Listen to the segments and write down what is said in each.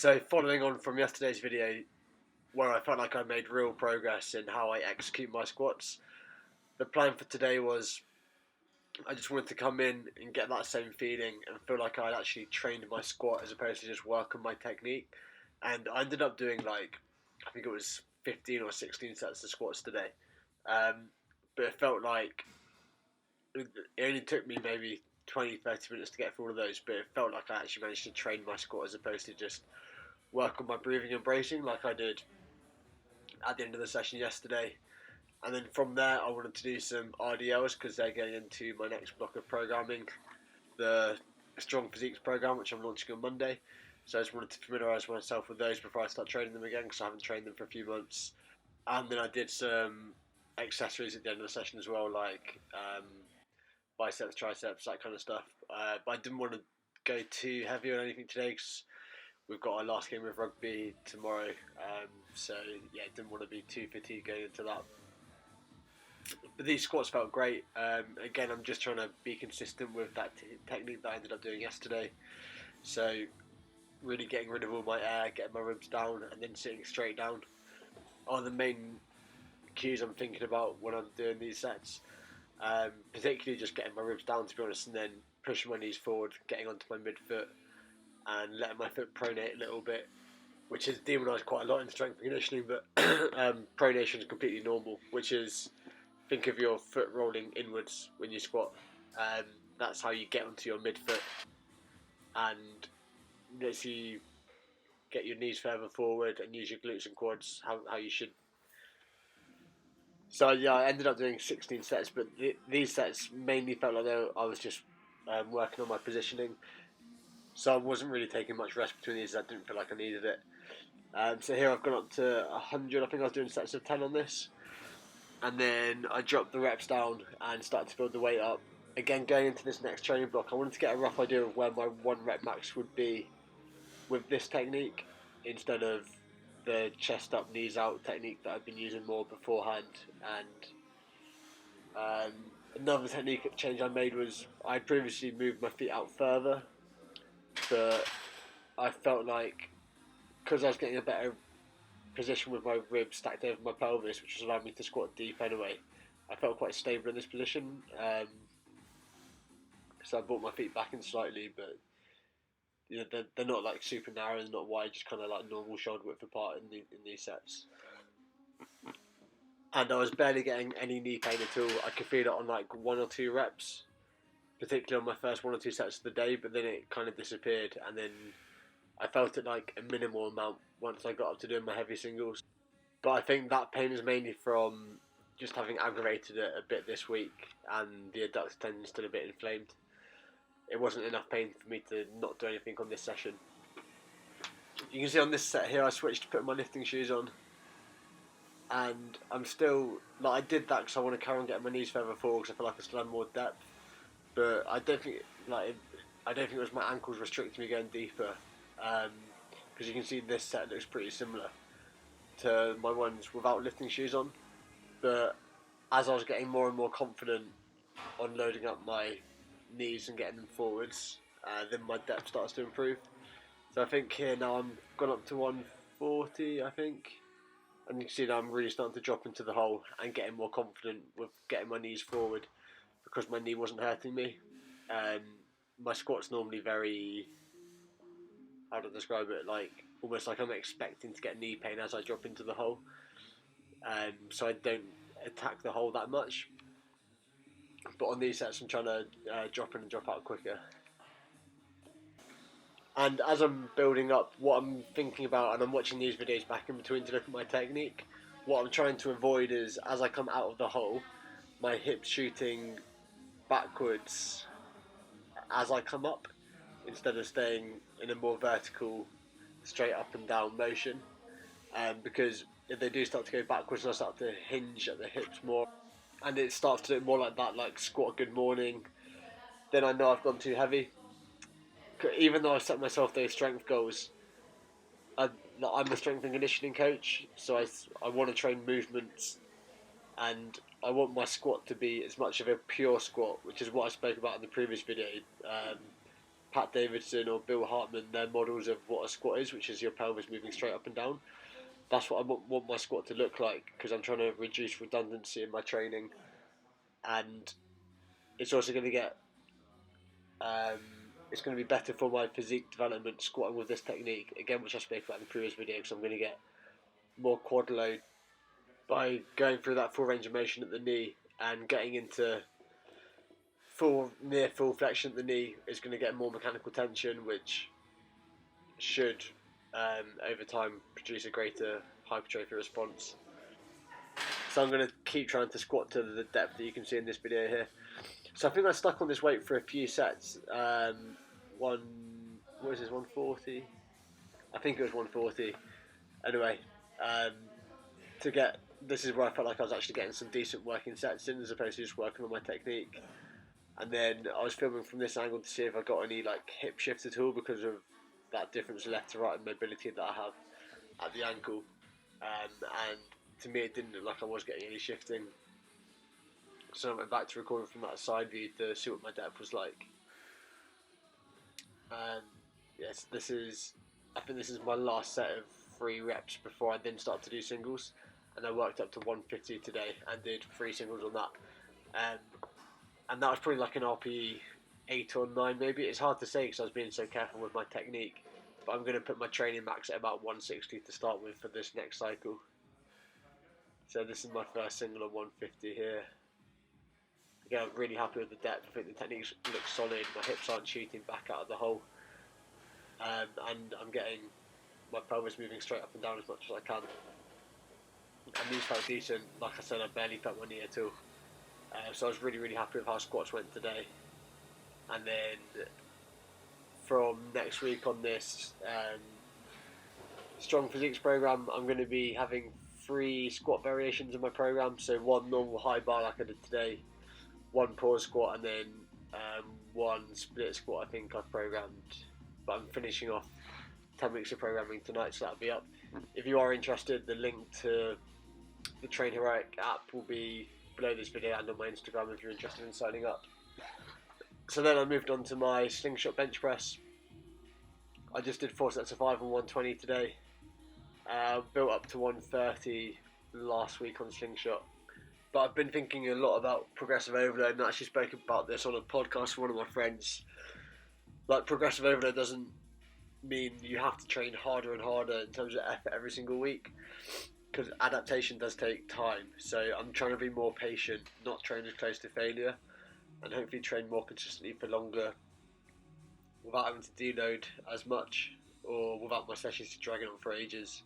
So following on from yesterday's video where I felt like I made real progress in how I execute my squats, the plan for today was I just wanted to come in and get that same feeling and feel like I'd actually trained my squat as opposed to just work on my technique. And I ended up doing I think it was 15 or 16 sets of squats today. But it felt like it only took me maybe 20, 30 minutes to get through all of those, but it felt like I actually managed to train my squat as opposed to just work on my breathing and bracing like I did at the end of the session yesterday. And then from there, I wanted to do some RDLs because they're getting into my next block of programming, the Strong Physiques program, which I'm launching on Monday. So I just wanted to familiarise myself with those before I start training them again because I haven't trained them for a few months. And then I did some accessories at the end of the session as well, like biceps, triceps, that kind of stuff. But I didn't want to go too heavy on anything today because we've got our last game of rugby tomorrow. So yeah, didn't want to be too fatigued going into that. But these squats felt great. Again, I'm just trying to be consistent with that technique that I ended up doing yesterday. So really getting rid of all my air, getting my ribs down, and then sitting straight down are the main cues I'm thinking about when I'm doing these sets. Particularly just getting my ribs down, to be honest, and then pushing my knees forward, getting onto my midfoot, and letting my foot pronate a little bit, which is demonised quite a lot in strength and conditioning, but pronation is completely normal, which is think of your foot rolling inwards when you squat. That's how you get onto your midfoot, and lets you get your knees further forward and use your glutes and quads how you should. So yeah, I ended up doing 16 sets, but these sets mainly felt like I was just working on my positioning. So I wasn't really taking much rest between these. I didn't feel like I needed it. So here I've gone up to 100. I think I was doing sets of 10 on this. And then I dropped the reps down and started to build the weight up. Again, going into this next training block, I wanted to get a rough idea of where my 1 rep max would be with this technique instead of the chest up, knees out technique that I've been using more beforehand. And another technique change I made was I previously moved my feet out further, but I felt like because I was getting a better position with my ribs stacked over my pelvis, which was allowing me to squat deep anyway, I felt quite stable in this position. So I brought my feet back in slightly, but they're not like super narrow, they're not wide, just kind of like normal shoulder width apart in these sets. And I was barely getting any knee pain at all. I could feel it on like 1 or 2 reps, particularly on my first 1 or 2 sets of the day, but then it kind of disappeared, and then I felt it like a minimal amount once I got up to doing my heavy singles. But I think that pain is mainly from just having aggravated it a bit this week, and the adductor tendon is still a bit inflamed. It wasn't enough pain for me to not do anything on this session. You can see on this set here, I switched to putting my lifting shoes on, and I'm still I did that because I want to carry on getting my knees further forward because I feel like I still have more depth. But I don't think it was my ankles restricting me going deeper, because you can see this set looks pretty similar to my ones without lifting shoes on. But as I was getting more and more confident on loading up my knees and getting them forwards, then my depth starts to improve. So I think here now I'm gone up to 140, I think. And you can see that I'm really starting to drop into the hole and getting more confident with getting my knees forward because my knee wasn't hurting me. My squat's normally very, how to describe it, like almost like I'm expecting to get knee pain as I drop into the hole. So I don't attack the hole that much. But on these sets I'm trying to drop in and drop out quicker. And as I'm building up, what I'm thinking about, and I'm watching these videos back in between to look at my technique, what I'm trying to avoid is, as I come out of the hole, my hips shooting backwards as I come up, instead of staying in a more vertical, straight up and down motion. Because if they do start to go backwards, I start to hinge at the hips more, and it starts to look more like that, like squat good morning, then I know I've gone too heavy. Even though I set myself those strength goals, I'm a strength and conditioning coach, so I want to train movements, and I want my squat to be as much of a pure squat, which is what I spoke about in the previous video. Pat Davidson or Bill Hartman, their models of what a squat is, which is your pelvis moving straight up and down. That's what I want my squat to look like, because I'm trying to reduce redundancy in my training, and it's also going to get it's going to be better for my physique development squatting with this technique again, which I spoke about in the previous video, because I'm going to get more quad load by going through that full range of motion at the knee and getting into near full flexion at the knee is going to get more mechanical tension, which should over time produce a greater hypertrophy response. So I'm going to keep trying to squat to the depth that you can see in this video here. So I think I stuck on this weight for a few sets. What is this, 140? I think it was 140. Anyway, this is where I felt like I was actually getting some decent working sets in, as opposed to just working on my technique. And then I was filming from this angle to see if I got any like hip shifts at all, because of that difference left to right in mobility that I have at the ankle. And to me, it didn't look like I was getting any shifting. So I went back to recording from that side view to see what my depth was like. Yes, I think this is my last set of 3 reps before I then start to do singles. And I worked up to 150 today and did 3 singles on that. And that was probably like an RPE 8 or 9 maybe. It's hard to say because I was being so careful with my technique. But I'm going to put my training max at about 160 to start with for this next cycle. So this is my first single on 150 here. Again, I'm really happy with the depth. I think the technique looks solid. My hips aren't shooting back out of the hole. And I'm getting my pelvis moving straight up and down as much as I can. And these felt decent. Like I said, I barely felt my knee at all. So I was really, really happy with how squats went today. And then from next week on this Strong Physiques program, I'm going to be having 3 squat variations in my program. So 1 normal high bar like I did today, 1 pause squat, and then 1 split squat I think I've programmed. But I'm finishing off 10 weeks of programming tonight, so that'll be up. If you are interested, the link to the Train Heroic app will be below this video and on my Instagram if you're interested in signing up. So then I moved on to my slingshot bench press. I just did 4 sets of 5 and 120 today. Built up to 130 last week on slingshot. But I've been thinking a lot about progressive overload, and I actually spoke about this on a podcast with one of my friends. Like, progressive overload doesn't mean you have to train harder and harder in terms of effort every single week, because adaptation does take time. So I'm trying to be more patient, not train as close to failure, and hopefully train more consistently for longer without having to deload as much, or without my sessions dragging on for ages.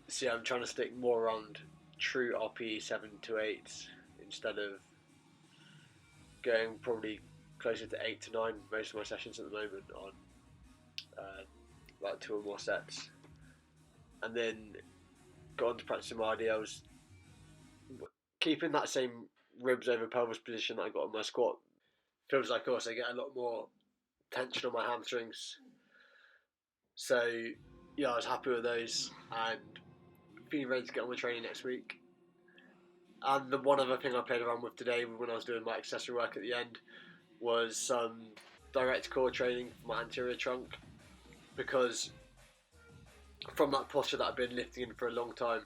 So yeah, I'm trying to stick more around true RPE 7 to 8 instead of going probably closer to 8 to 9 most of my sessions at the moment on like 2 or more sets. And then got on to practicing my RDLs, keeping that same ribs over pelvis position that I got on my squat. Feels like also I get a lot more tension on my hamstrings. So yeah, I was happy with those and feeling ready to get on with training next week. And the one other thing I played around with today when I was doing my accessory work at the end was some direct core training for my anterior trunk, because from that posture that I've been lifting in for a long time,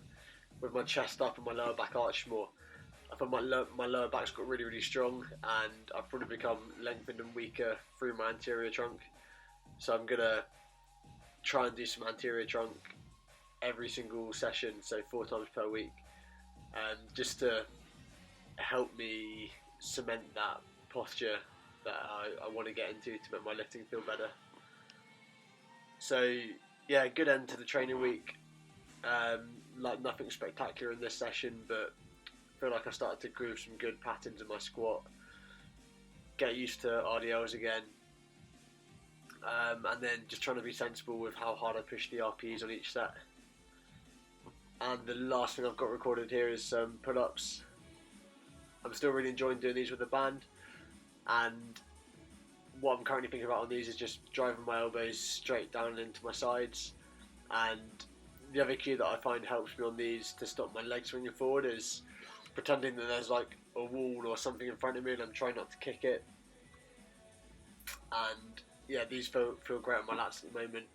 with my chest up and my lower back arched more, I thought my lower back's got really, really strong, and I've probably become lengthened and weaker through my anterior trunk. So I'm going to try and do some anterior trunk every single session, so 4 times per week, just to help me cement that posture that I want to get into to make my lifting feel better. So yeah, good end to the training week. Like nothing spectacular in this session, but I feel like I started to groove some good patterns in my squat, get used to RDLs again, and then just trying to be sensible with how hard I push the RPEs on each set. And the last thing I've got recorded here is some pull-ups. I'm still really enjoying doing these with the band, and what I'm currently thinking about on these is just driving my elbows straight down into my sides. And the other cue that I find helps me on these to stop my legs swinging forward is pretending that there's like a wall or something in front of me and I'm trying not to kick it. and yeah, these feel great on my lats at the moment.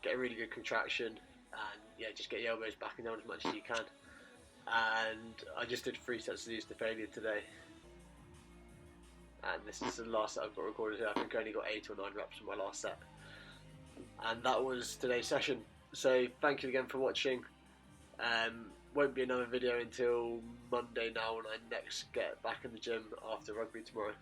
Get a really good contraction, and yeah, just get your elbows back and down as much as you can. And I just did 3 sets of these to failure today, and this is the last set I've got recorded here. I think I only got 8 or 9 reps in my last set, and that was today's session. So thank you again for watching. Won't be another video until Monday now, when I next get back in the gym after rugby tomorrow.